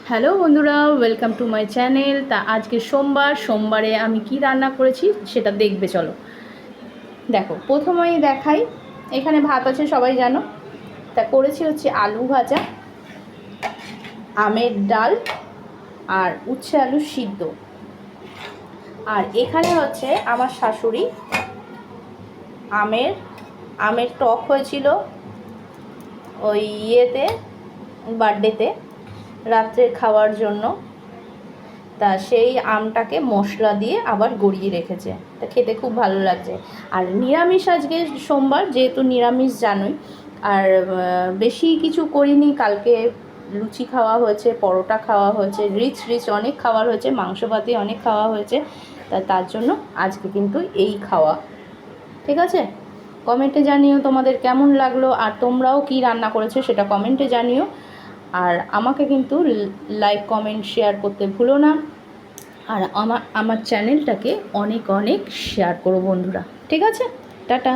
Hello বন্ধুরা, welcome to my channel. তা আজকে সোমবারে আমি কি রান্না করেছি সেটা দেখবে। চলো দেখো, প্রথমেই দেখাই। এখানে ভাত আছে, সবাই জানো। তা করেছি হচ্ছে আলু ভাজা, আমের ডাল আর উচ্ছে আলু সিদ্ধ। আর এখানে হচ্ছে আমার শাশুড়ি আমের টক হয়েছিল ওই বার্থডেতে রাত্রে খাওয়ার জন্য। তা সেই আমটাকে মশলা দিয়ে আবার গড়িয়ে রেখেছে, তা খেতে খুব ভালো লাগছে। আর নিরামিষ, আজকে সোমবার যেহেতু নিরামিষ জানোই। আর বেশি কিছু করিনি। কালকে লুচি খাওয়া হয়েছে, পরোটা খাওয়া হয়েছে, রিচ অনেক খাবার হয়েছে, মাংস ভাতে অনেক খাওয়া হয়েছে। তার জন্য আজকে কিন্তু এই খাওয়া। ঠিক আছে, কমেন্টে জানিও তোমাদের কেমন লাগলো, আর তোমরাও কি রান্না করেছো সেটা কমেন্টে জানিও। আর আমাকে কিন্তু লাইক কমেন্ট শেয়ার করতে ভুলো না। আর আমার চ্যানেলটাকে অনেক শেয়ার করো বন্ধুরা। ঠিক আছে, টাটা।